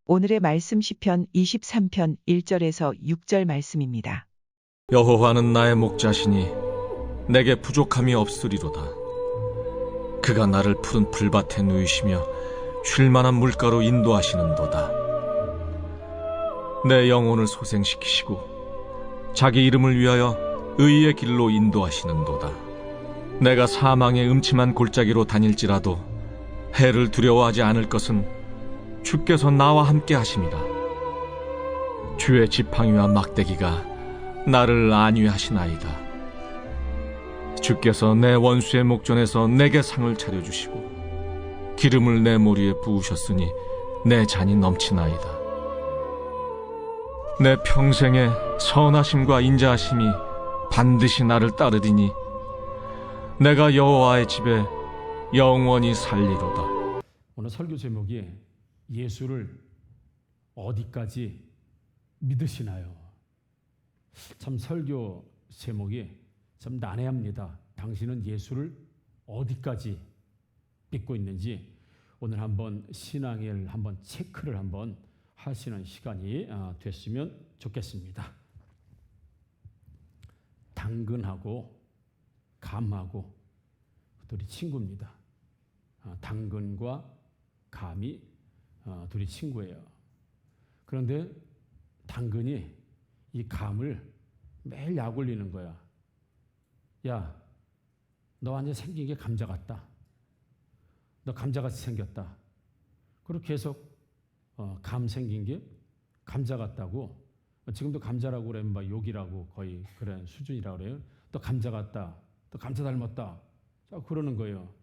오늘의 말씀 시편 23편 1절에서 6절 말씀입니다. 여호와는 나의 목자시니 내게 부족함이 없으리로다. 그가 나를 푸른 풀밭에 누이시며 쉴 만한 물가로 인도하시는도다. 내 영혼을 소생시키시고 자기 이름을 위하여 의의 길로 인도하시는도다. 내가 사망의 음침한 골짜기로 다닐지라도 해를 두려워하지 않을 것은 주께서 나와 함께 하심이라. 주의 지팡이와 막대기가 나를 안위하시나이다. 주께서 내 원수의 목전에서 내게 상을 차려주시고 기름을 내 머리에 부으셨으니 내 잔이 넘치나이다. 내 평생에 선하심과 인자하심이 반드시 나를 따르리니 내가 여호와의 집에 영원히 살리로다. 오늘 설교 제목이 예수를 어디까지 믿으시나요? 참 설교 제목이 참 난해합니다. 당신은 예수를 어디까지 믿고 있는지 오늘 한번 신앙을 한번 체크를 한번 하시는 시간이 됐으면 좋겠습니다. 당근하고 감하고 둘이 친구입니다. 당근과 감이 둘이 친구예요. 그런데 당근이 이 감을 매일 약 올리는 거야. 야, 너 완전 생긴 게 감자 같다. 너 감자같이 생겼다. 그리고 계속 감 생긴 게 감자 같다고. 지금도 감자라고 그러면 막 욕이라고 거의 그런 수준이라고 그래요. 또 감자 같다. 또 감자 닮았다. 자, 그러는 거예요.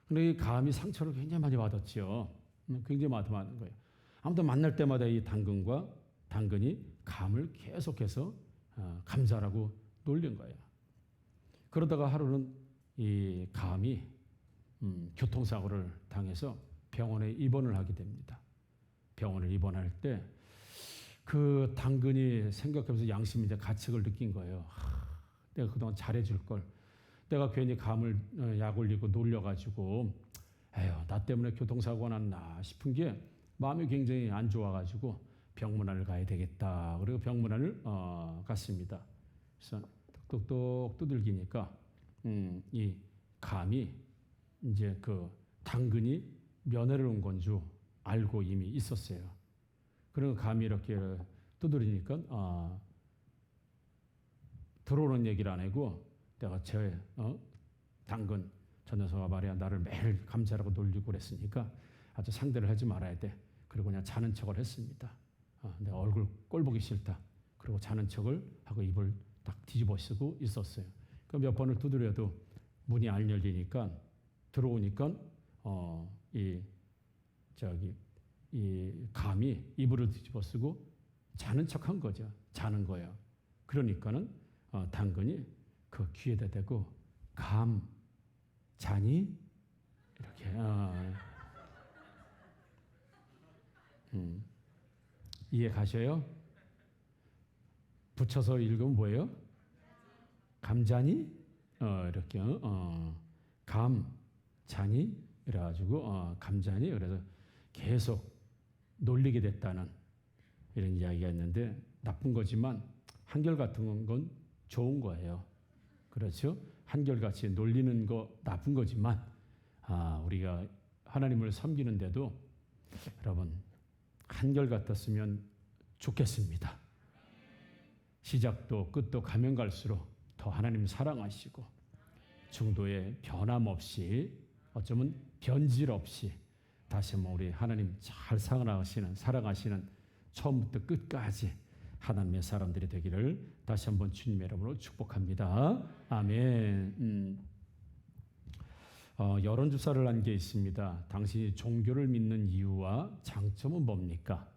근데 이 감이 상처를 굉장히 많이 받았죠. 굉장히 많이 받는 거예요. 아무튼 만날 때마다 이 당근이 감을 계속해서 감자라고 놀린 거예요. 그러다가 하루는 이 감이 교통사고를 당해서 병원에 입원을 하게 됩니다. 병원에 입원할 때 그 당근이 생각하면서 양심 이제 가책을 느낀 거예요. 내가 그동안 잘해줄 걸. 내가 괜히 감을 약 올리고 놀려가지고 에휴, 나 때문에 교통사고가 났나 싶은 게 마음이 굉장히 안 좋아가지고 병문안을 가야 되겠다. 그리고 병문안을 갔습니다. 그래서 똑똑똑 두들기니까 이 감이 이제 그 당근이 면회를 온 건 줄 알고 이미 있었어요. 그런 감이 이렇게 두드리니까 들어오는 얘기를 안 하고 내가 당근 저 녀석아 말이야 나를 매일 감자라고 놀리고 그랬으니까 아주 상대를 하지 말아야 돼. 그리고 그냥 자는 척을 했습니다. 내 얼굴 꼴 보기 싫다. 그리고 자는 척을 하고 입을 딱 뒤집어 쓰고 있었어요. 그 몇 번을 두드려도 문이 안 열리니까 들어오니까 이 감이 이불을 뒤집어 쓰고 자는 척한 거죠. 자는 거예요. 그러니까는 당근이 그 귀에다 대고 감 자니 이렇게 이해 가셔요? 붙여서 읽으면 뭐예요? 감자니? 이렇게 감 자니? 이래가지고 감자니? 그래서 계속 놀리게 됐다는 이런 이야기가 있는데 나쁜 거지만 한결같은 건 좋은 거예요. 그렇죠? 한결같이 놀리는 거 나쁜 거지만 우리가 하나님을 섬기는데도 여러분 한결같았으면 좋겠습니다. 시작도 끝도 가면 갈수록 더 하나님 사랑하시고 중도에 변함없이 어쩌면 변질 없이 다시 한번 우리 하나님 잘 사랑하시는 처음부터 끝까지 하나님의 사람들이 되기를 다시 한번 주님의 이름으로 축복합니다. 아멘. 여론조사를 한 게 있습니다. 당신이 종교를 믿는 이유와 장점은 뭡니까?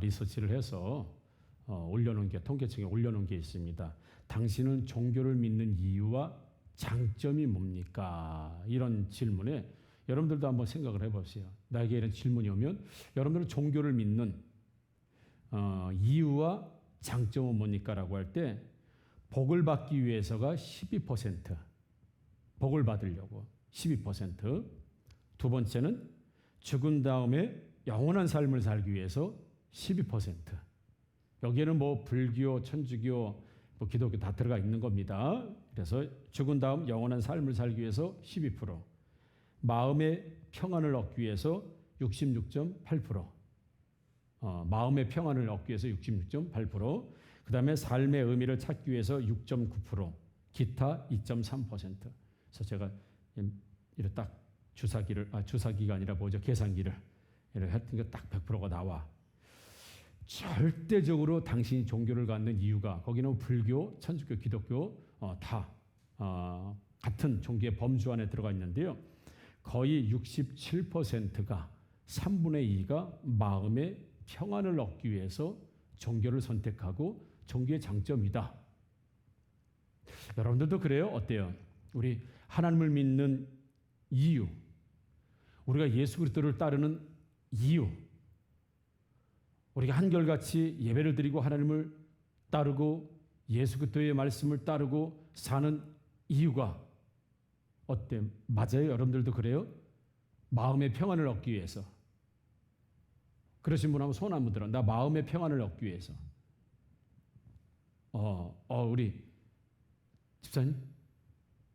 리서치를 해서 올려놓은 게 통계청에 올려놓은 게 있습니다. 당신은 종교를 믿는 이유와 장점이 뭡니까? 이런 질문에 여러분들도 한번 생각을 해보세요. 나에게 이런 질문이 오면 여러분들은 종교를 믿는 이유와 장점은 뭡니까라고 할 때 복을 받기 위해서가 12%, 복을 받으려고 12%, 두 번째는 죽은 다음에 영원한 삶을 살기 위해서 12%. 여기에는 뭐 불교, 천주교, 뭐 기독교 다 들어가 있는 겁니다. 그래서 죽은 다음 영원한 삶을 살기 위해서 12%. 마음의 평안을 얻기 위해서 66.8%. 마음의 평안을 얻기 위해서 66.8%. 그 다음에 삶의 의미를 찾기 위해서 6.9%. 기타 2.3%. 그래서 제가 이렇게 딱 주사기가 아니라 뭐죠? 계산기를 이렇게 했더니 딱 100%가 나와. 절대적으로 당신이 종교를 갖는 이유가 거기는 불교, 천주교, 기독교 다 같은 종교의 범주 안에 들어가 있는데요. 거의 67%가 3분의 2가 마음의 평안을 얻기 위해서 종교를 선택하고 종교의 장점이다. 여러분들도 그래요? 어때요? 우리 하나님을 믿는 이유, 우리가 예수 그리스도를 따르는 이유, 우리가 한결같이 예배를 드리고 하나님을 따르고 예수 그리스도의 말씀을 따르고 사는 이유가 어때? 맞아요? 여러분들도 그래요? 마음의 평안을 얻기 위해서. 그러신 분 하면 손 한번 들어. 나 마음의 평안을 얻기 위해서. 우리 집사님,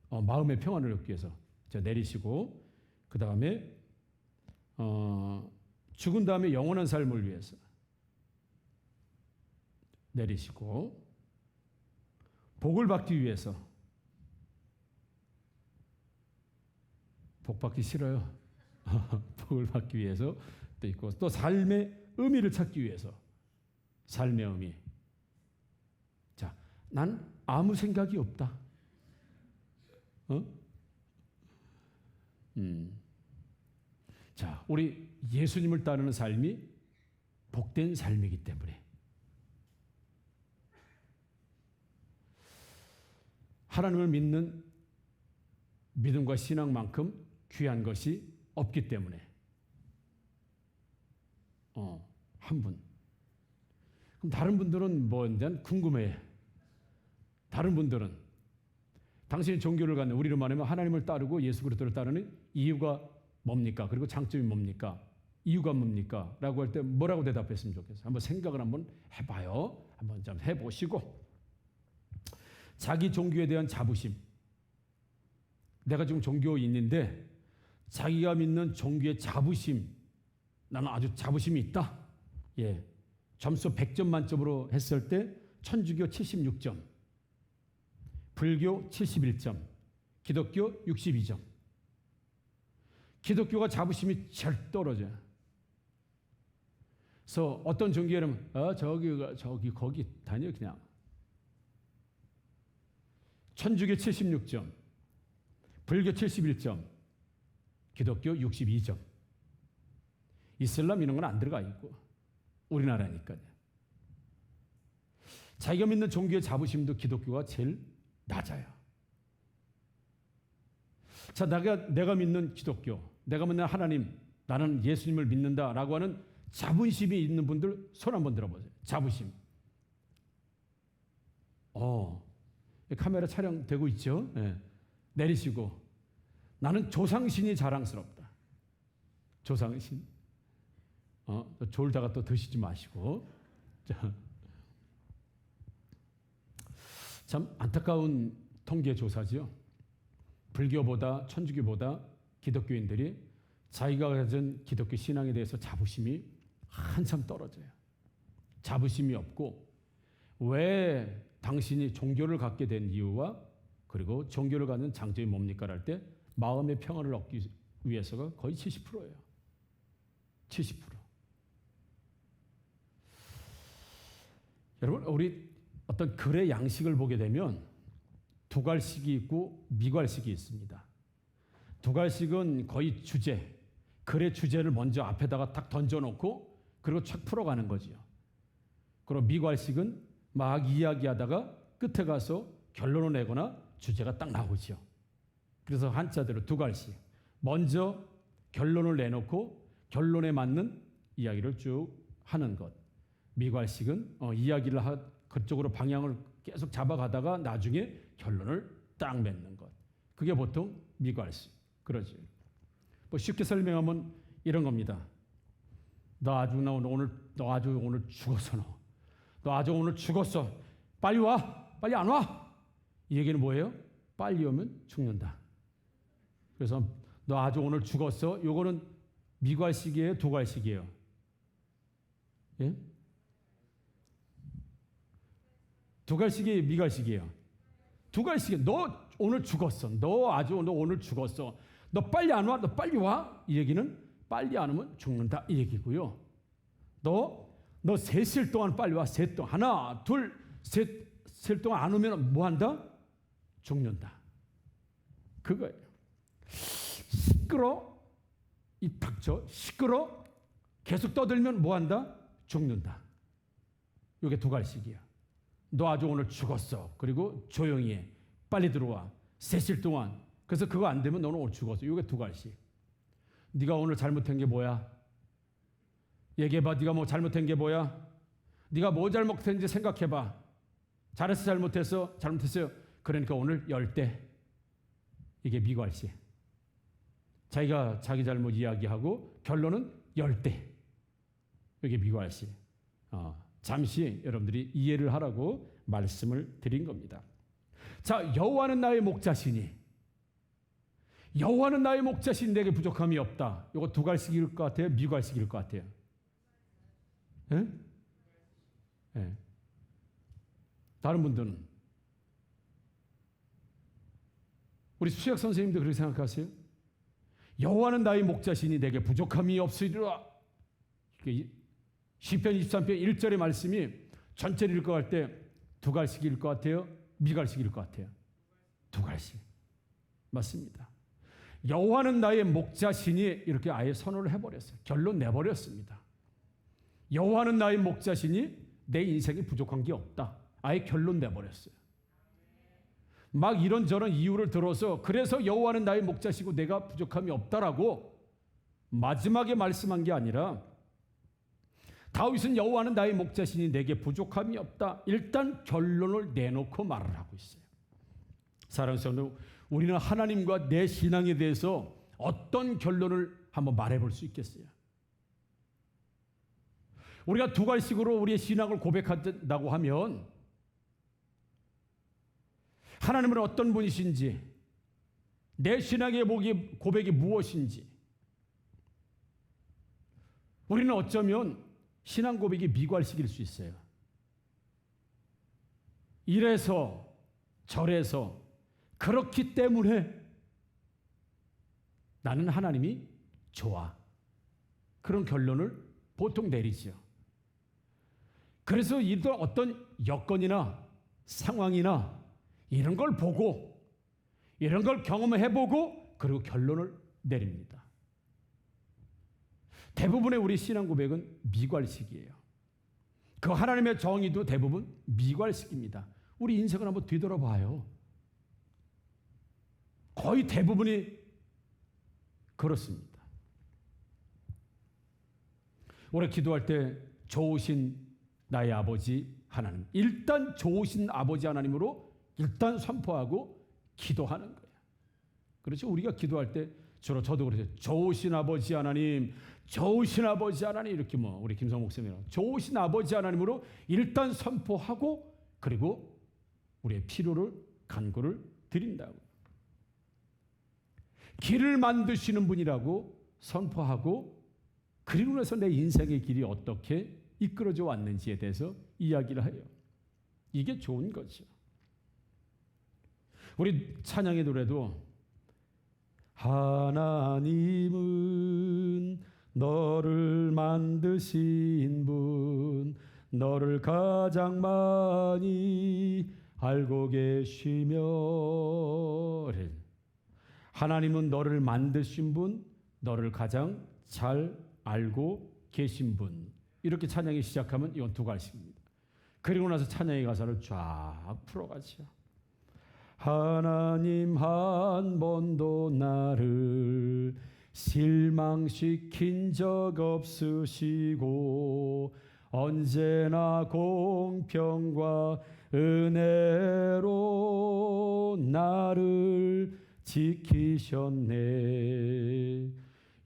마음의 평안을 얻기 위해서. 자, 내리시고, 그 다음에 죽은 다음에 영원한 삶을 위해서. 내리시고, 복을 받기 위해서. 복 받기 싫어요. 복을 받기 위해서 또 있고, 또 삶의 의미를 찾기 위해서. 삶의 의미. 자, 난 아무 생각이 없다. 자, 우리 예수님을 따르는 삶이 복된 삶이기 때문에 하나님을 믿는 믿음과 신앙만큼 귀한 것이 없기 때문에 한 분. 그럼 다른 분들은 뭔지 궁금해. 다른 분들은 당신이 종교를 갖는, 우리로 말하면 하나님을 따르고 예수 그리스도를 따르는 이유가 뭡니까? 그리고 장점이 뭡니까? 이유가 뭡니까? 라고 할 때 뭐라고 대답했으면 좋겠어요? 한번 생각을 한번 해봐요. 한번 좀 해보시고. 자기 종교에 대한 자부심. 내가 지금 종교인인데 자기가 믿는 종교의 자부심. 나는 아주 자부심이 있다. 예. 점수 100점 만점으로 했을 때 천주교 76점, 불교 71점, 기독교 62점. 기독교가 자부심이 절 떨어져요. 그래서 어떤 종교에는 거기 다녀 그냥. 천주교 76점, 불교 71점, 기독교 62점. 이슬람 이런 건 안 들어가 있고 우리나라니까요. 자기가 믿는 종교의 자부심도 기독교가 제일 낮아요. 자, 내가 믿는 기독교, 내가 믿는 하나님, 나는 예수님을 믿는다라고 하는 자부심이 있는 분들 손 한번 들어보세요. 자부심. 카메라 촬영되고 있죠? 네. 내리시고. 나는 조상신이 자랑스럽다. 조상신. 졸다가 또 드시지 마시고. 참 안타까운 통계 조사죠. 불교보다 천주교보다 기독교인들이 자기가 가진 기독교 신앙에 대해서 자부심이 한참 떨어져요. 자부심이 없고, 왜 당신이 종교를 갖게 된 이유와 그리고 종교를 갖는 장점이 뭡니까? 할 때 마음의 평안을 얻기 위해서가 거의 70%예요. 70%. 여러분, 우리 어떤 글의 양식을 보게 되면 두갈식이 있고 미갈식이 있습니다. 두갈식은 거의 주제, 글의 주제를 먼저 앞에다가 딱 던져놓고 그리고 착 풀어가는 거지요. 그리고 미갈식은 막 이야기하다가 끝에 가서 결론을 내거나 주제가 딱 나오지요. 그래서 한자대로 두갈식. 먼저 결론을 내놓고 결론에 맞는 이야기를 쭉 하는 것. 미갈식은 이야기를 그쪽으로 방향을 계속 잡아가다가 나중에 결론을 딱 맺는 것. 그게 보통 미갈식. 그러지. 뭐 쉽게 설명하면 이런 겁니다. 너 아주 오늘 죽었어. 너 아주 오늘 죽었어. 빨리 와. 빨리 안 와. 이 얘기는 뭐예요? 빨리 오면 죽는다. 그래서 너 아주 오늘 죽었어. 요거는 미괄식이에요, 두괄식이에요? 예? 두괄식이에요, 미괄식이에요? 두괄식이에요. 너 오늘 죽었어. 너 오늘 죽었어. 너 빨리 안 와. 너 빨리 와. 이 얘기는 빨리 안 오면 죽는다. 이 얘기고요. 너 셋일 동안 빨리 와. 셋 동안. 하나, 둘, 셋 동안 안 오면 뭐 한다? 죽는다. 그거예요. 시끄러. 입 닥쳐. 시끄러. 계속 떠들면 뭐 한다? 죽는다. 이게 두괄식이야. 너 아주 오늘 죽었어. 그리고 조용히 해. 빨리 들어와. 셋일 동안. 그래서 그거 안 되면 너는 오늘 죽었어. 이게 두괄식. 네가 오늘 잘못한 게 뭐야? 얘기해봐. 네가 뭐 잘못한 게 뭐야? 네가 뭐 잘못했는지 생각해봐. 잘했어, 잘못했어? 잘못했어요. 그러니까 오늘 열대. 이게 미괄식. 자기가 자기 잘못 이야기하고 결론은 열대. 이게 미괄식. 잠시 여러분들이 이해를 하라고 말씀을 드린 겁니다. 자, 여호와는 나의 목자시니. 여호와는 나의 목자시니 내게 부족함이 없다. 이거 두괄식일 것 같아요? 미괄식일 것 같아요? 예? 예. 다른 분들은? 우리 수학 선생님도 그렇게 생각하세요? 여호와는 나의 목자시니 내게 부족함이 없으리라. 시편 23편 1절의 말씀이 전체를 읽어갈 때 두괄식일 것 같아요? 미괄식일 것 같아요? 두괄식. 맞습니다. 여호와는 나의 목자시니 이렇게 아예 선언을 해버렸어요. 결론 내버렸습니다. 여호와는 나의 목자시니 내 인생에 부족한 게 없다. 아예 결론 내버렸어요. 막 이런저런 이유를 들어서 그래서 여호와는 나의 목자시고 내가 부족함이 없다라고 마지막에 말씀한 게 아니라 다윗은 여호와는 나의 목자시니 내게 부족함이 없다. 일단 결론을 내놓고 말을 하고 있어요. 사랑하는 성도, 우리는 하나님과 내 신앙에 대해서 어떤 결론을 한번 말해볼 수 있겠어요? 우리가 두괄식으로 우리의 신앙을 고백한다고 하면 하나님은 어떤 분이신지, 내 신앙의 고백이 무엇인지, 우리는 어쩌면 신앙 고백이 미괄식일 수 있어요. 이래서 저래서 그렇기 때문에 나는 하나님이 좋아. 그런 결론을 보통 내리죠. 그래서 이들 어떤 여건이나 상황이나 이런 걸 보고 이런 걸 경험해보고 그리고 결론을 내립니다. 대부분의 우리 신앙 고백은 미괄식이에요. 그 하나님의 정의도 대부분 미괄식입니다. 우리 인생을 한번 뒤돌아봐요. 거의 대부분이 그렇습니다. 우리 기도할 때 좋으신 나의 아버지 하나님, 일단 좋으신 아버지 하나님으로 일단 선포하고 기도하는 거예요. 그렇죠? 우리가 기도할 때 주로 저도 그러죠. 좋으신 아버지 하나님, 좋으신 아버지 하나님, 이렇게 우리 김성 목사님이랑 좋으신 아버지 하나님으로 일단 선포하고 그리고 우리의 필요를 간구를 드린다고. 길을 만드시는 분이라고 선포하고 그리고 나서 내 인생의 길이 어떻게 이끌어져 왔는지에 대해서 이야기를 해요. 이게 좋은 거죠. 우리 찬양의 노래도 하나님은 너를 만드신 분, 너를 가장 많이 알고 계시며, 하나님은 너를 만드신 분, 너를 가장 잘 알고 계신 분. 이렇게 찬양이 시작하면 이건 두괄식입니다. 그리고 나서 찬양의 가사를 쫙 풀어가죠. 하나님 한 번도 나를 실망시킨 적 없으시고 언제나 공평과 은혜로 나를 지키셨네.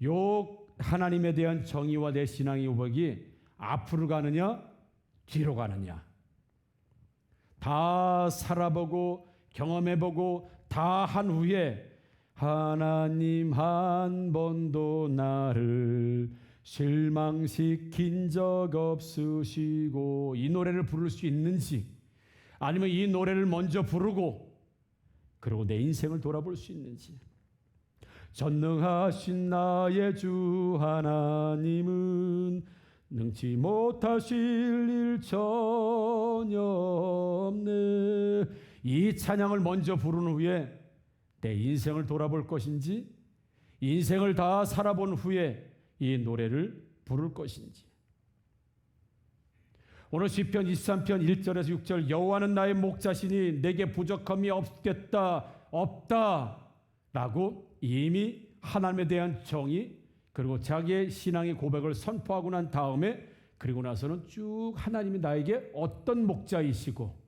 욕 하나님에 대한 정의와 내 신앙의 고백이 앞으로 가느냐 뒤로 가느냐, 다 살아보고 경험해보고 다 한 후에 하나님 한 번도 나를 실망시킨 적 없으시고, 이 노래를 부를 수 있는지, 아니면 이 노래를 먼저 부르고 그리고 내 인생을 돌아볼 수 있는지. 전능하신 나의 주 하나님은 능치 못하실 일 전혀 없네. 이 찬양을 먼저 부른 후에 내 인생을 돌아볼 것인지, 인생을 다 살아본 후에 이 노래를 부를 것인지. 오늘 시편 23편 1절에서 6절, 여호와는 나의 목자시니 내게 부족함이 없다 라고 이미 하나님에 대한 정의, 그리고 자기의 신앙의 고백을 선포하고 난 다음에, 그리고 나서는 쭉 하나님이 나에게 어떤 목자이시고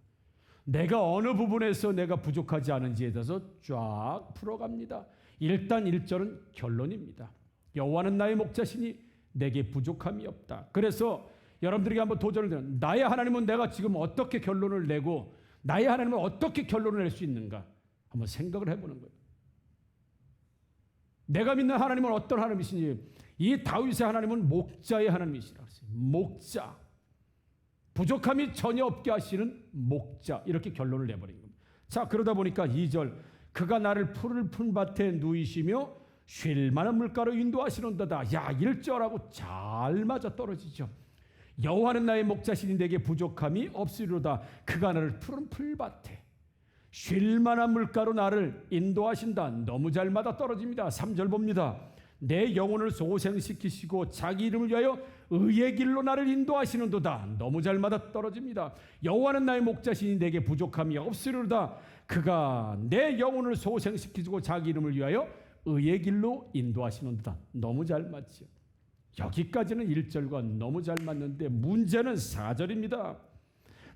내가 어느 부분에서 내가 부족하지 않은지에 대해서 쫙 풀어갑니다. 일단 1절은 결론입니다. 여호와는 나의 목자시니 내게 부족함이 없다. 그래서 여러분들에게 한번 도전을 드려요. 나의 하나님은 내가 지금 어떻게 결론을 내고 나의 하나님은 어떻게 결론을 낼 수 있는가 한번 생각을 해보는 거예요. 내가 믿는 하나님은 어떤 하나님이신지. 이 다윗의 하나님은 목자의 하나님이시라고 했어요. 목자, 부족함이 전혀 없게 하시는 목자, 이렇게 결론을 내버린 겁니다. 자, 그러다 보니까 2절, 그가 나를 푸른 밭에 누이시며 쉴 만한 물가로 인도하시는도다. 야, 1절하고 잘 맞아 떨어지죠. 여호와는 나의 목자시니 내게 부족함이 없으리로다. 그가 나를 푸른 풀밭에 쉴 만한 물가로 나를 인도하신다. 너무 잘 맞아 떨어집니다. 3절 봅니다. 내 영혼을 소생시키시고 자기 이름을 위하여 의의 길로 나를 인도하시는도다. 너무 잘 맞아 떨어집니다. 여호와는 나의 목자시니 내게 부족함이 없으리로다. 그가 내 영혼을 소생시키시고 자기 이름을 위하여 의의 길로 인도하시는도다. 너무 잘 맞죠. 여기까지는 1절과 너무 잘 맞는데 문제는 4절입니다.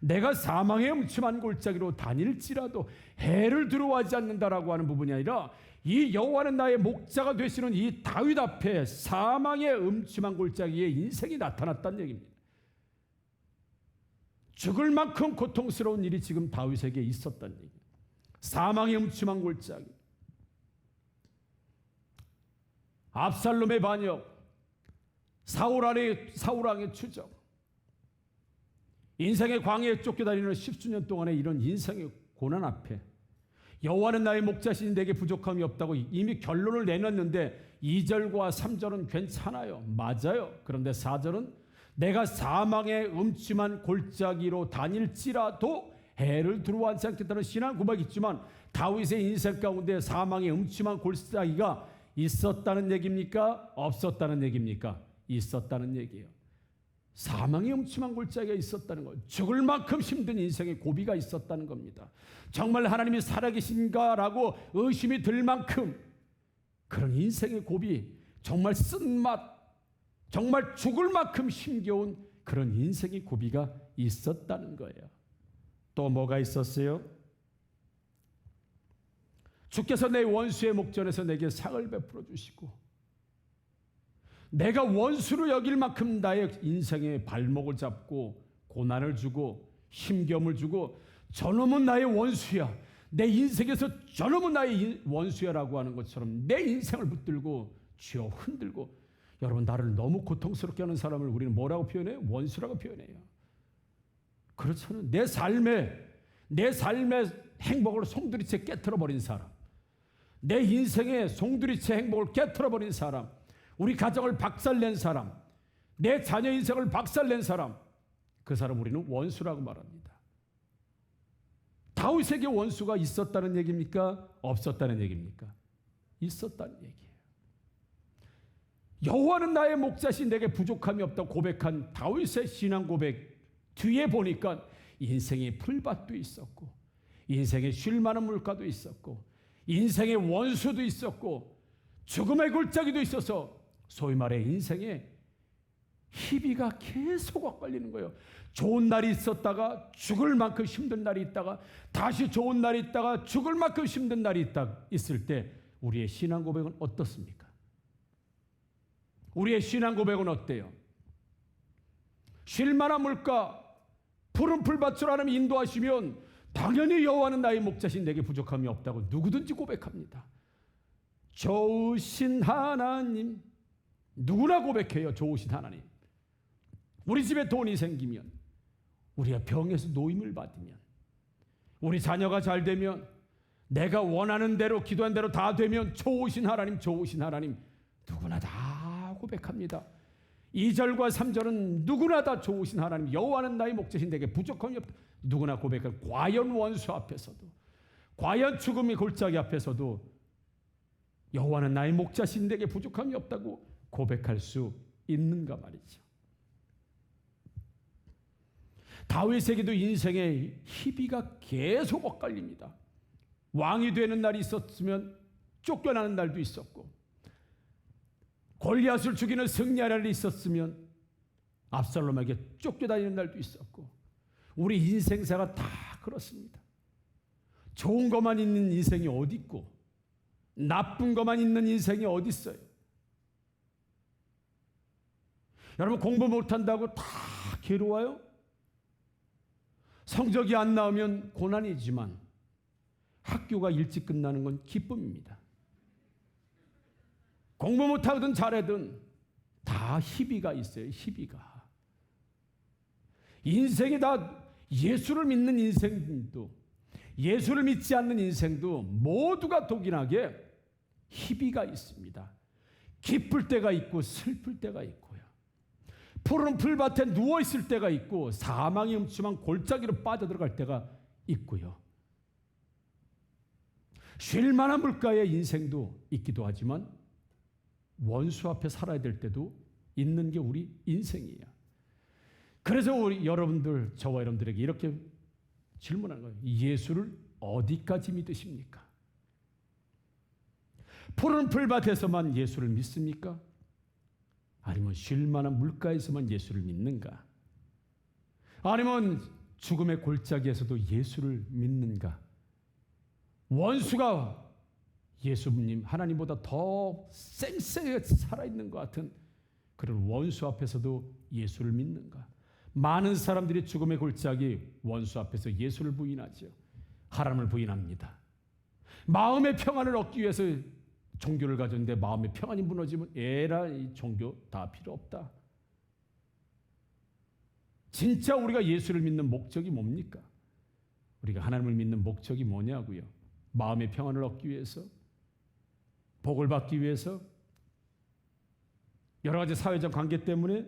내가 사망의 음침한 골짜기로 다닐지라도 해를 두려워하지 않는다라고 하는 부분이 아니라, 이 여호와는 나의 목자가 되시는 이 다윗 앞에 사망의 음침한 골짜기에 인생이 나타났다는 얘기입니다. 죽을 만큼 고통스러운 일이 지금 다윗에게 있었다는 얘기입니다. 사망의 음침한 골짜기, 압살롬의 반역, 사울왕의 추적, 인생의 광야에 쫓겨다니는 10수년 동안의 이런 인생의 고난 앞에 여호와는 나의 목자시니 내게 부족함이 없다고 이미 결론을 내놨는데 2절과 3절은 괜찮아요. 맞아요. 그런데 4절은 내가 사망의 음침한 골짜기로 다닐지라도 해를 두려워하지 않겠다는 신앙 고백이 있지만, 다윗의 인생 가운데 사망의 음침한 골짜기가 있었다는 얘기입니까? 없었다는 얘기입니까? 있었다는 얘기예요. 사망의 음침한 골짜기가 있었다는 것, 죽을 만큼 힘든 인생의 고비가 있었다는 겁니다. 정말 하나님이 살아계신가라고 의심이 들 만큼 그런 인생의 고비, 정말 쓴맛, 정말 죽을 만큼 힘겨운 그런 인생의 고비가 있었다는 거예요. 또 뭐가 있었어요? 주께서 내 원수의 목전에서 내게 상을 베풀어 주시고, 내가 원수로 여길 만큼 나의 인생의 발목을 잡고 고난을 주고 힘겨움을 주고, 저놈은 나의 원수야, 내 인생에서 저놈은 나의 원수야라고 하는 것처럼 내 인생을 붙들고 쥐어 흔들고, 여러분, 나를 너무 고통스럽게 하는 사람을 우리는 뭐라고 표현해요? 원수라고 표현해요. 그렇잖아요. 내 삶의 행복을 송두리째 깨트려버린 사람, 내 인생의 송두리째 행복을 깨트려버린 사람, 우리 가정을 박살낸 사람, 내 자녀 인생을 박살낸 사람, 그 사람 우리는 원수라고 말합니다. 다윗에게 원수가 있었다는 얘기입니까? 없었다는 얘기입니까? 있었다는 얘기예요. 여호와는 나의 목자신 내게 부족함이 없다고 고백한 다윗의 신앙 고백 뒤에 보니까 인생의 풀밭도 있었고, 인생의 쉴 만한 물가도 있었고, 인생의 원수도 있었고, 죽음의 골짜기도 있어서 소위 말해 인생에 희비가 계속 엇갈리는 거예요. 좋은 날이 있었다가 죽을 만큼 힘든 날이 있다가 다시 좋은 날이 있다가 죽을 만큼 힘든 날이 있을 때 우리의 신앙 고백은 어떻습니까? 우리의 신앙 고백은 어때요? 쉴만한 물가, 푸른 풀밭으로 하나님 인도하시면 당연히 여호와는 나의 목자신 내게 부족함이 없다고 누구든지 고백합니다. 좋으신 하나님, 누구나 고백해요. 좋으신 하나님. 우리 집에 돈이 생기면, 우리가 병에서 노임을 받으면, 우리 자녀가 잘 되면, 내가 원하는 대로 기도한 대로 다 되면 좋으신 하나님, 좋으신 하나님, 누구나 다 고백합니다. 2절과 3절은 누구나 다 좋으신 하나님, 여호와는 나의 목자신 내게 부족함이 없다. 누구나 고백할. 과연 원수 앞에서도, 과연 죽음의 골짜기 앞에서도 여호와는 나의 목자신 내게 부족함이 없다고 고백할 수 있는가 말이죠. 다윗에게도 인생의 희비가 계속 엇갈립니다. 왕이 되는 날이 있었으면 쫓겨나는 날도 있었고, 골리앗을 죽이는 승리하는 날이 있었으면 압살롬에게 쫓겨다니는 날도 있었고, 우리 인생사가 다 그렇습니다. 좋은 것만 있는 인생이 어디 있고 나쁜 것만 있는 인생이 어디 있어요? 여러분, 공부 못한다고 다 괴로워요? 성적이 안 나오면 고난이지만 학교가 일찍 끝나는 건 기쁨입니다. 공부 못하든 잘하든 다 희비가 있어요. 희비가. 인생이 다 예수를 믿는 인생도, 예수를 믿지 않는 인생도 모두가 독일하게 희비가 있습니다. 기쁠 때가 있고 슬플 때가 있고요. 푸른 풀밭에 누워있을 때가 있고 사망이 음침한 골짜기로 빠져들어갈 때가 있고요. 쉴만한 물가의 인생도 있기도 하지만 원수 앞에 살아야 될 때도 있는 게 우리 인생이에요. 그래서 우리 여러분들, 저와 여러분들에게 이렇게 질문하는 거예요. 예수를 어디까지 믿으십니까? 푸른 풀밭에서만 예수를 믿습니까? 아니면 쉴만한 물가에서만 예수를 믿는가? 아니면 죽음의 골짜기에서도 예수를 믿는가? 원수가 예수님, 하나님보다 더 쌩쌩하게 살아있는 것 같은 그런 원수 앞에서도 예수를 믿는가? 많은 사람들이 죽음의 골짜기 원수 앞에서 예수를 부인하죠. 하나님을 부인합니다. 마음의 평안을 얻기 위해서 종교를 가졌는데 마음의 평안이 무너지면 에라, 이 종교 다 필요 없다. 진짜 우리가 예수를 믿는 목적이 뭡니까? 우리가 하나님을 믿는 목적이 뭐냐고요? 마음의 평안을 얻기 위해서, 복을 받기 위해서, 여러 가지 사회적 관계 때문에.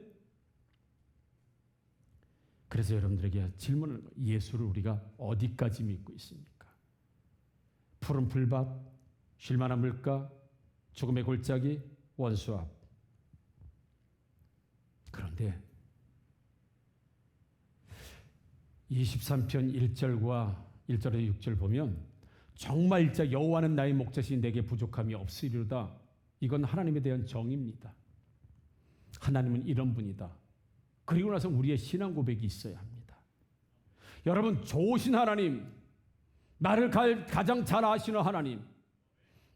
그래서 여러분들에게 질문을, 예수를 우리가 어디까지 믿고 있습니까? 푸른 풀밭, 쉴만한 물가, 죽음의 골짜기, 원수 앞. 그런데 23편 1절과 1절에 6절 보면 정말 일자 여호와는 나의 목자시니 내게 부족함이 없으리로다. 이건 하나님에 대한 정의입니다. 하나님은 이런 분이다. 그리고 나서 우리의 신앙 고백이 있어야 합니다. 여러분, 좋으신 하나님, 나를 가장 잘 아시는 하나님,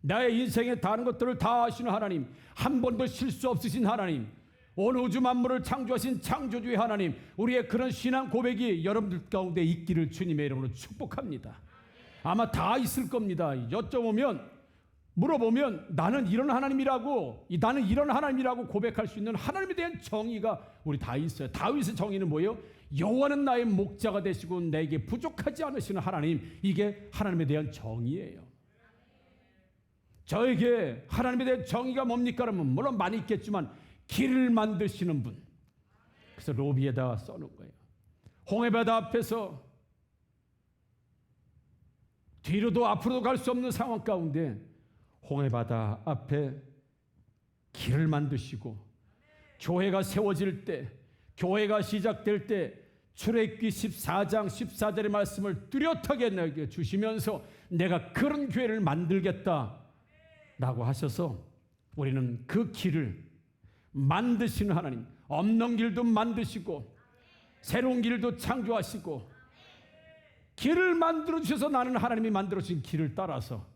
나의 인생에 다른 것들을 다 아시는 하나님, 한 번도 실수 없으신 하나님, 온 우주 만물을 창조하신 창조주의 하나님, 우리의 그런 신앙 고백이 여러분들 가운데 있기를 주님의 이름으로 축복합니다. 아마 다 있을 겁니다. 여쭤보면, 물어보면 나는 이런 하나님이라고, 나는 이런 하나님이라고 고백할 수 있는 하나님에 대한 정의가 우리 다 있어요. 다윗의 정의는 뭐예요? 여호와는 나의 목자가 되시고 내게 부족하지 않으시는 하나님. 이게 하나님에 대한 정의예요. 저에게 하나님에 대한 정의가 뭡니까? 그러면 물론 많이 있겠지만 길을 만드시는 분. 그래서 로비에다 써놓은 거예요. 홍해바다 앞에서 뒤로도 앞으로도 갈 수 없는 상황 가운데 홍해바다 앞에 길을 만드시고, 교회가 세워질 때, 교회가 시작될 때 출애굽기 14장 14절의 말씀을 뚜렷하게 내게 주시면서 내가 그런 교회를 만들겠다 라고 하셔서 우리는 그 길을 만드시는 하나님, 없는 길도 만드시고 새로운 길도 창조하시고 길을 만들어주셔서 나는 하나님이 만들어주신 길을 따라서,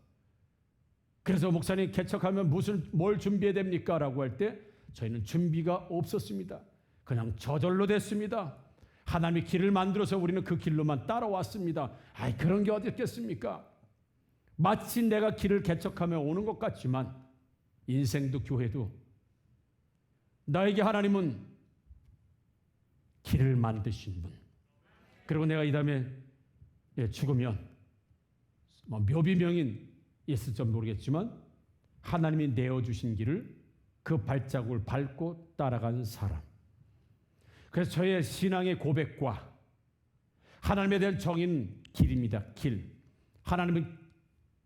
그래서 목사님 개척하면 뭘 준비해야 됩니까? 라고 할 때 저희는 준비가 없었습니다. 그냥 저절로 됐습니다. 하나님의 길을 만들어서 우리는 그 길로만 따라왔습니다. 아이, 그런 게 어디 있겠습니까? 마치 내가 길을 개척하며 오는 것 같지만 인생도 교회도 나에게 하나님은 길을 만드신 분. 그리고 내가 이 다음에 죽으면 묘비명인 있을지 모르겠지만 하나님이 내어주신 길을 그 발자국을 밟고 따라간 사람. 그래서 저의 신앙의 고백과 하나님에 대한 정인 길입니다. 길. 하나님은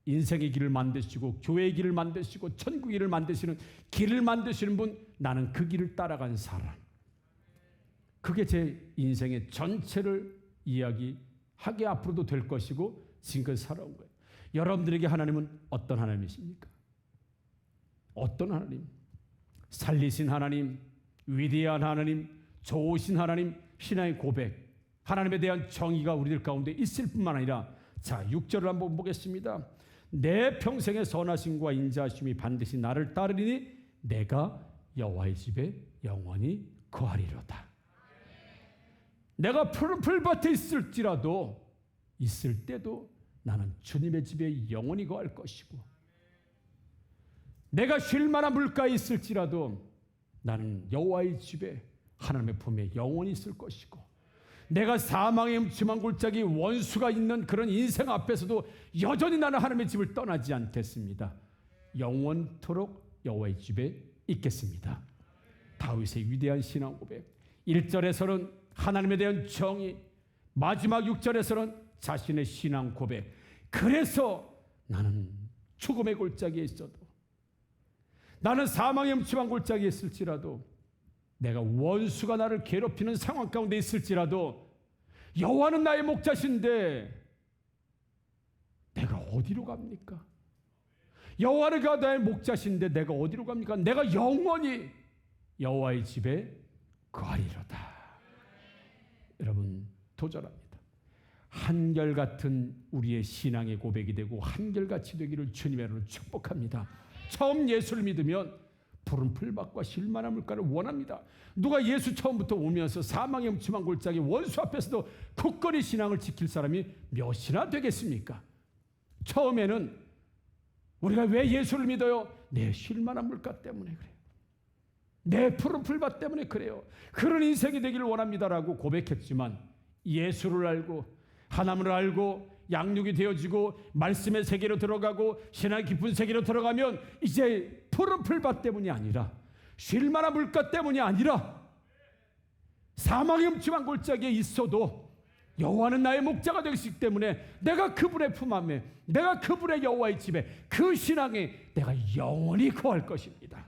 인생의 길을 만드시고 교회의 길을 만드시고 천국의 길을 만드시는 길을 만드시는 분, 나는 그 길을 따라간 사람. 그게 제 인생의 전체를 이야기하게 앞으로도 될 것이고 지금까지 살아온 거예요. 여러분들에게 하나님은 어떤 하나님이십니까? 어떤 하나님? 살리신 하나님, 위대한 하나님, 좋으신 하나님, 신앙의 고백, 하나님에 대한 정의가 우리들 가운데 있을 뿐만 아니라, 자, 6절을 한번 보겠습니다. 내 평생의 선하심과 인자하심이 반드시 나를 따르리니 내가 여호와의 집에 영원히 거하리로다. 내가 푸른 풀밭에 있을 때도 나는 주님의 집에 영원히 거할 것이고, 내가 쉴 만한 물가에 있을지라도 나는 여호와의 집에 하나님의 품에 영원히 있을 것이고, 내가 사망의 음침한 골짜기 원수가 있는 그런 인생 앞에서도 여전히 나는 하나님의 집을 떠나지 않겠습니다. 영원토록 여호와의 집에 있겠습니다. 다윗의 위대한 신앙 고백. 1절에서는 하나님에 대한 정의, 마지막 6절에서는 자신의 신앙 고백. 그래서 나는 죽음의 골짜기에 있어도, 나는 사망의 음침한 골짜기에 있을지라도, 내가 원수가 나를 괴롭히는 상황 가운데 있을지라도, 여호와는 나의 목자신데 내가 어디로 갑니까? 여호와가 나의 목자신데 내가 어디로 갑니까? 내가 영원히 여호와의 집에 거하리로다. 여러분, 도전합니다. 한결같은 우리의 신앙의 고백이 되고 한결같이 되기를 주님의 이름으로 축복합니다. 처음 예수를 믿으면 푸른 풀밭과 쉴만한 물가를 원합니다. 누가 예수 처음부터 오면서 사망의 음침한 골짜기 원수 앞에서도 굳건히 신앙을 지킬 사람이 몇이나 되겠습니까? 처음에는 우리가 왜 예수를 믿어요? 내 쉴만한 물가 때문에 그래요. 내 푸른 풀밭 때문에 그래요. 그런 인생이 되기를 원합니다라고 고백했지만, 예수를 알고 하나님을 알고 양육이 되어지고 말씀의 세계로 들어가고 신앙의 깊은 세계로 들어가면 이제 푸른 풀밭 때문이 아니라, 쉴만한 물가 때문이 아니라, 사망의 음침한 골짜기에 있어도 여호와는 나의 목자가 되시기 때문에 내가 그분의 품 안에, 내가 그분의 여호와의 집에, 그 신앙에 내가 영원히 거할 것입니다.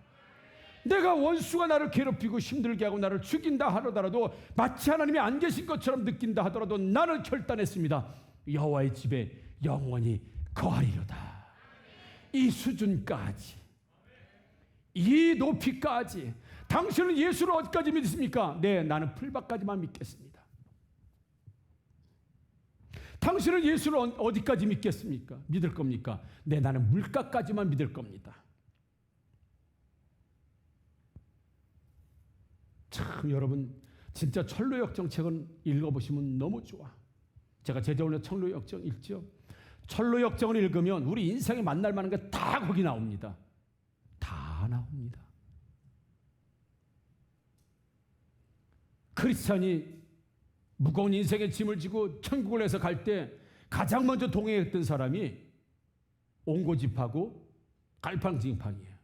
내가 원수가 나를 괴롭히고 힘들게 하고 나를 죽인다 하더라도, 마치 하나님이 안 계신 것처럼 느낀다 하더라도 나는 결단했습니다. 여호와의 집에 영원히 거하리로다. 이 수준까지, 이 높이까지. 당신은 예수를 어디까지 믿습니까? 네, 나는 풀밭까지만 믿겠습니다. 당신은 예수를 어디까지 믿겠습니까? 믿을 겁니까? 네, 나는 물가까지만 믿을 겁니다. 참, 여러분, 진짜 철로역정책은 읽어보시면 너무 좋아. 제가 제자훈련 철로역정 읽죠. 철로역정을 읽으면 우리 인생에 만날 만한 게 다 거기 나옵니다. 다 나옵니다. 크리스찬이 무거운 인생의 짐을 지고 천국을 해서 갈 때 가장 먼저 동행했던 사람이 옹고집하고 갈팡질팡이에요.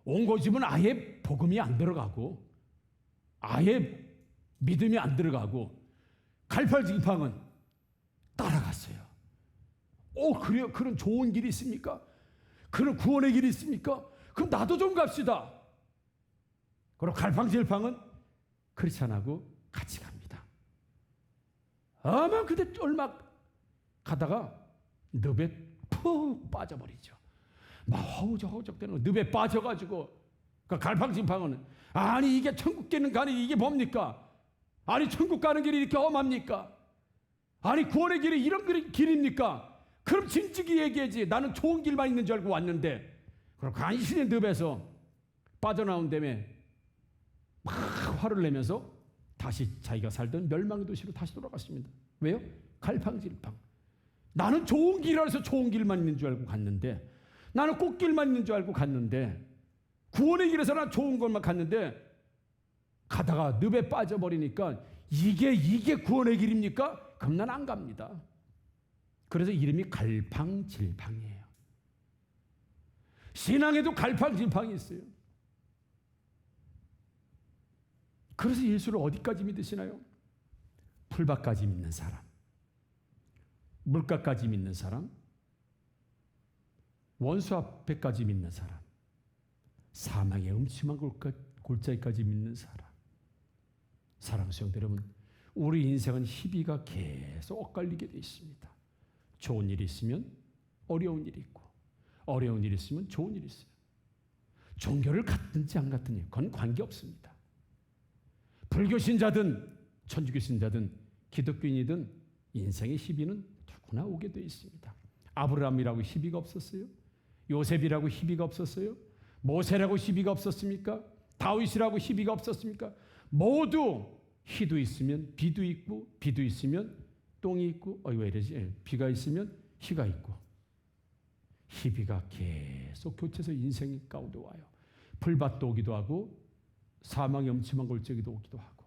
옹고집은 아예 복음이 안 들어가고 아예 믿음이 안 들어가고, 갈팡질팡은 따라갔어요. 그래요? 그런 좋은 길이 있습니까? 그런 구원의 길이 있습니까? 그럼 나도 좀 갑시다. 그리고 갈팡질팡은 크리스찬하고 같이 갑니다. 아마 근데 얼마 가다가 늪에 푹 빠져버리죠. 막 허우적허우적대는 늪에 빠져가지고, 그 갈팡질팡은, 아니 이게 천국 가는 이게 뭡니까? 아니 천국 가는 길이 이렇게 험합니까? 아니 구원의 길이 이런 길입니까? 그럼 진즉이 얘기하지. 나는 좋은 길만 있는 줄 알고 왔는데. 그럼 간신히 늪에서 빠져나온 다음에 막 화를 내면서 다시 자기가 살던 멸망의 도시로 다시 돌아갔습니다. 왜요? 갈팡질팡. 나는 좋은 길이라서 좋은 길만 있는 줄 알고 갔는데, 나는 꽃길만 있는 줄 알고 갔는데, 구원의 길에서 난 좋은 것만 갔는데 가다가 늪에 빠져버리니까 이게 구원의 길입니까? 그럼 난 안 갑니다. 그래서 이름이 갈팡질팡이에요. 신앙에도 갈팡질팡이 있어요. 그래서 예수를 어디까지 믿으시나요? 풀밭까지 믿는 사람, 물가까지 믿는 사람, 원수 앞에까지 믿는 사람, 사망의 음침한 골짜기까지 믿는 사람. 사랑하는 성도 여러분, 우리 인생은 희비가 계속 엇갈리게 되어 있습니다. 좋은 일이 있으면 어려운 일이 있고, 어려운 일이 있으면 좋은 일이 있어요. 종교를 갖든지 안 갖든지 그건 관계없습니다. 불교 신자든 천주교 신자든 기독교인이든 인생의 희비는 누구나 오게 되어 있습니다. 아브라함이라고 희비가 없었어요? 요셉이라고 희비가 없었어요? 모세라고 희비가 없었습니까? 다윗이라고 희비가 없었습니까? 모두 희도 있으면 비도 있고, 비도 있으면 똥이 있고, 왜 이러지? 비가 있으면 희가 있고, 희비가 계속 교체해서 인생 가운데 와요. 풀밭도 오기도 하고, 사망의 음침한 골짜기도 오기도 하고,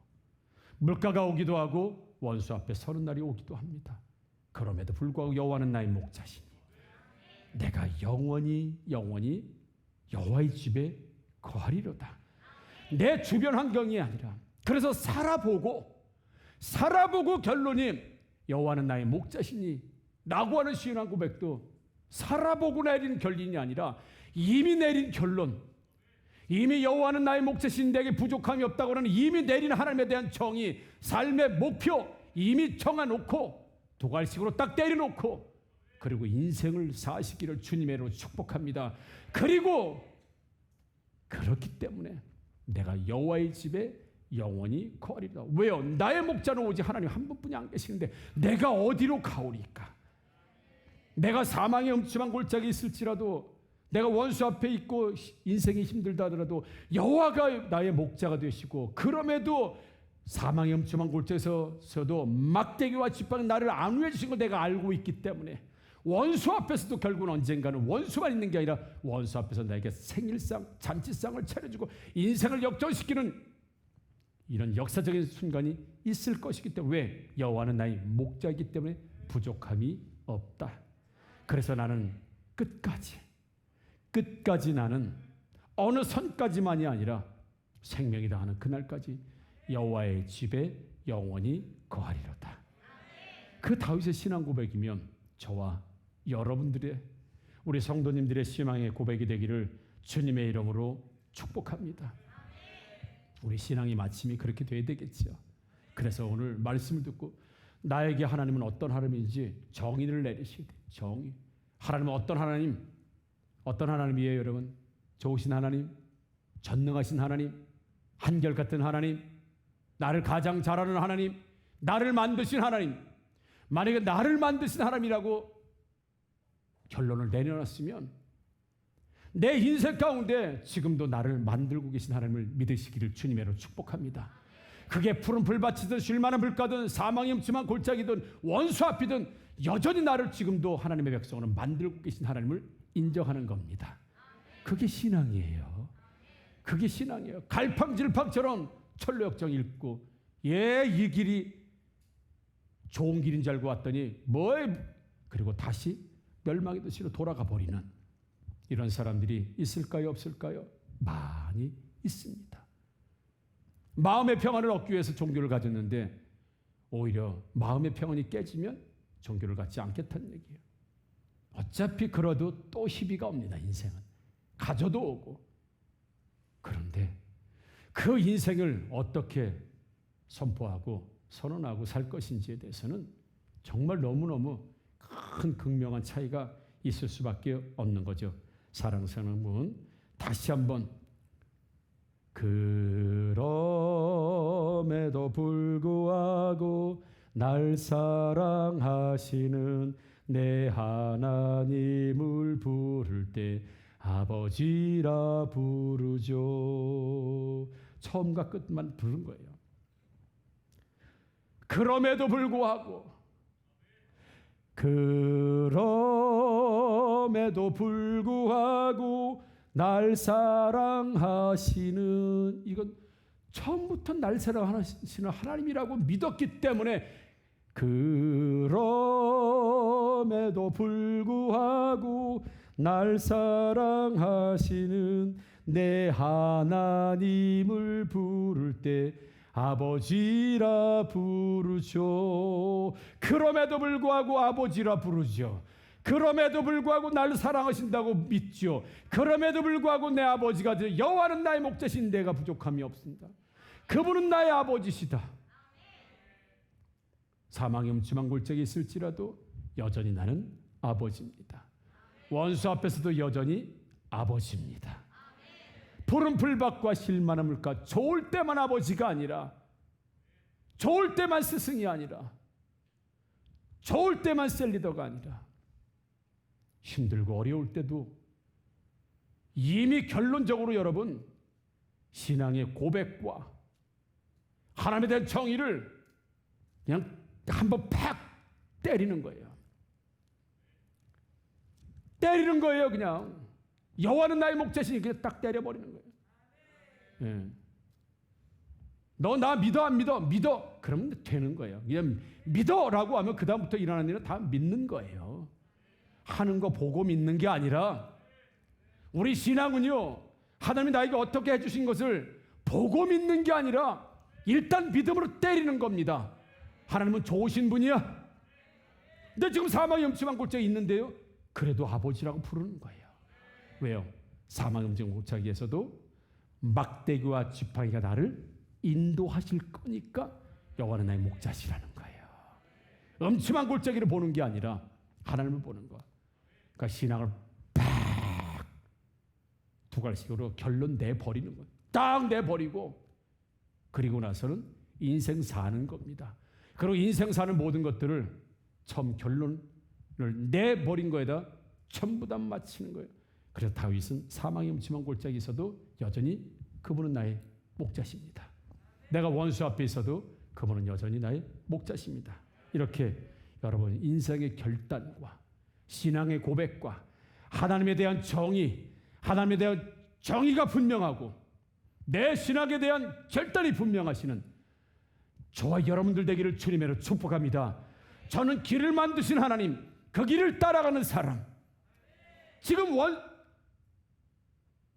물가가 오기도 하고, 원수 앞에 서는 날이 오기도 합니다. 그럼에도 불구하고 여호와는 나의 목자시니 내가 영원히 여호와의 집에 거하리로다. 내 주변 환경이 아니라, 그래서 살아보고 결론이 여호와는 나의 목자시니 라고 하는 시인한 고백도 살아보고 내린 결론이 아니라 이미 내린 결론, 이미 여호와는 나의 목자시니 내게 부족함이 없다고 하는 이미 내린 하나님에 대한 정의, 삶의 목표 이미 정해놓고 도갈식으로 딱 때려놓고, 그리고 인생을 사시기를 주님의 이름으로 축복합니다. 그리고 그렇기 때문에 내가 여호와의 집에 영원히 거하리라. 왜요? 나의 목자는 오직 하나님 한 분뿐이 안 계시는데 내가 어디로 가오리까? 내가 사망의 음침한 골짜기에 있을지라도, 내가 원수 앞에 있고 인생이 힘들다 하더라도 여호와가 나의 목자가 되시고, 그럼에도 사망의 음침한 골짜기에서도 막대기와 지팡이 나를 안위해 주신 걸 내가 알고 있기 때문에 원수 앞에서도 결국은 언젠가는 원수만 있는 게 아니라 원수 앞에서 나에게 생일상, 잔치상을 차려주고 인생을 역전시키는 이런 역사적인 순간이 있을 것이기 때문에, 왜? 여호와는 나의 목자이기 때문에 부족함이 없다. 그래서 나는 끝까지 나는 어느 선까지만이 아니라 생명이 다하는 그날까지 여호와의 집에 영원히 거하리로다. 그 다윗의 신앙 고백이면 저와 여러분들의, 우리 성도님들의 신앙의 고백이 되기를 주님의 이름으로 축복합니다. 우리 신앙의 마침이 그렇게 돼야 되겠죠. 그래서 오늘 말씀을 듣고 나에게 하나님은 어떤 하나님인지 정의를 내리시게 돼요. 정의. 하나님은 어떤 하나님이에요, 여러분? 좋으신 하나님, 전능하신 하나님, 한결같은 하나님, 나를 가장 잘하는 하나님, 나를 만드신 하나님. 만약에 나를 만드신 하나님이라고 결론을 내려놨으면 내 인생 가운데 지금도 나를 만들고 계신 하나님을 믿으시기를 주님으로 축복합니다. 그게 푸른 불밭이든 쉴만한 물가든 사망이 음침한 골짜기든 원수 앞이든 여전히 나를 지금도 하나님의 백성으로 만들고 계신 하나님을 인정하는 겁니다. 그게 신앙이에요. 그게 신앙이에요. 갈팡질팡처럼 철로역정 읽고 이 길이 좋은 길인 줄 알고 왔더니 그리고 다시 멸망의 도시로 돌아가 버리는 이런 사람들이 있을까요, 없을까요? 많이 있습니다. 마음의 평안을 얻기 위해서 종교를 가졌는데 오히려 마음의 평안이 깨지면 종교를 갖지 않겠다는 얘기예요. 어차피 그러도 또 희비가 옵니다. 인생은 가져도 오고. 그런데 그 인생을 어떻게 선포하고 선언하고 살 것인지에 대해서는 정말 너무너무 큰 극명한 차이가 있을 수밖에 없는 거죠. 사랑스러운 분, 다시 한번 그럼에도 불구하고 날 사랑하시는 내 하나님을 부를 때 아버지라 부르죠. 처음과 끝만 부른 거예요. 그럼에도 불구하고 날 사랑하시는, 이건 처음부터 날 사랑하시는 하나님이라고 믿었기 때문에 그럼에도 불구하고 날 사랑하시는 내 하나님을 부를 때 아버지라 부르죠. 그럼에도 불구하고 아버지라 부르죠. 그럼에도 불구하고 날 사랑하신다고 믿죠. 그럼에도 불구하고 내 아버지가 되어 여호와는 나의 목자신 내가 부족함이 없습니다. 그분은 나의 아버지시다. 사망의 음침한 골짜기에 있을지라도 여전히 나는 아버지입니다. 원수 앞에서도 여전히 아버지입니다. 푸른 풀밭과 실만한 물가, 좋을 때만 아버지가 아니라, 좋을 때만 스승이 아니라, 좋을 때만 셀리더가 아니라, 힘들고 어려울 때도 이미 결론적으로 여러분 신앙의 고백과 하나님에 대한 정의를 그냥 한번 팍 때리는 거예요. 때리는 거예요. 그냥 여호와는 나의 목자시니 그냥 딱 때려버리는 거예요. 예. 너 나 믿어 안 믿어? 믿어. 그러면 되는 거예요. 그냥 믿어라고 하면 그 다음부터 일어나는 일은 다 믿는 거예요. 하는 거 보고 믿는 게 아니라, 우리 신앙은요, 하나님이 나에게 어떻게 해주신 것을 보고 믿는 게 아니라 일단 믿음으로 때리는 겁니다. 하나님은 좋으신 분이야. 근데 지금 사망의 음침한 골짜기에 있는데요, 그래도 아버지라고 부르는 거예요. 왜요? 사망의 음침한 골짜기에서도 막대기와 지팡이가 나를 인도하실 거니까 여호와는 나의 목자시라는 거예요. 음침한 골짜기를 보는 게 아니라 하나님을 보는 거. 그러니까 신앙을 팍 두 갈씩으로 결론 내버리는 거예요. 딱 내버리고 그리고 나서는 인생 사는 겁니다. 그리고 인생 사는 모든 것들을 처음 결론을 내버린 거에다 전부 다 마치는 거예요. 그래서 다윗은 사망의 음침한 골짜기에 있어도 여전히 그분은 나의 목자십니다. 내가 원수 앞에 있어도 그분은 여전히 나의 목자십니다. 이렇게 여러분 인생의 결단과 신앙의 고백과 하나님에 대한 정의, 하나님에 대한 정의가 분명하고 내 신앙에 대한 결단이 분명하시는 저와 여러분들 되기를 주님으로 축복합니다. 저는 길을 만드신 하나님, 그 길을 따라가는 사람, 지금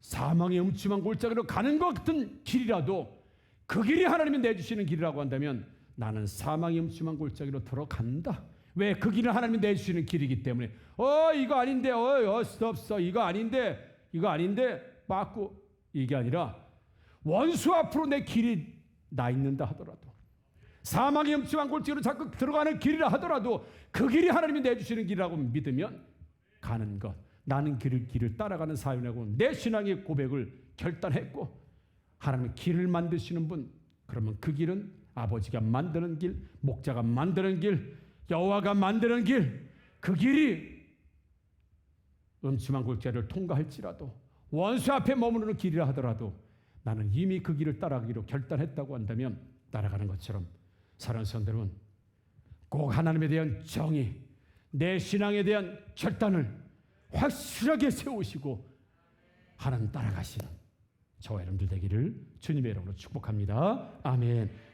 사망의 음침한 골짜기로 가는 것 같은 길이라도 그 길이 하나님이 내주시는 길이라고 한다면 나는 사망의 음침한 골짜기로 들어간다. 왜? 그 길은 하나님이 내주시는 길이기 때문에. 이거 아닌데, 스톱, 이거 아닌데, 맞고, 이게 아니라 원수 앞으로 내 길이 나 있는다 하더라도, 사망의 음침한 골짜기로 자꾸 들어가는 길이라 하더라도 그 길이 하나님이 내주시는 길이라고 믿으면 가는 것. 나는 길을 따라가는 사연이라고 내 신앙의 고백을 결단했고, 하나님의 길을 만드시는 분, 그러면 그 길은 아버지가 만드는 길, 목자가 만드는 길, 여호와가 만드는 길, 그 길이 음침한 골짜기를 통과할지라도 원수 앞에 머무르는 길이라 하더라도 나는 이미 그 길을 따라가기로 결단했다고 한다면 따라가는 것처럼 사랑하는 성도 여러분, 꼭 하나님에 대한 정의, 내 신앙에 대한 결단을 확실하게 세우시고 하나님 따라가시는 저와 여러분들 되기를 주님의 이름으로 축복합니다. 아멘.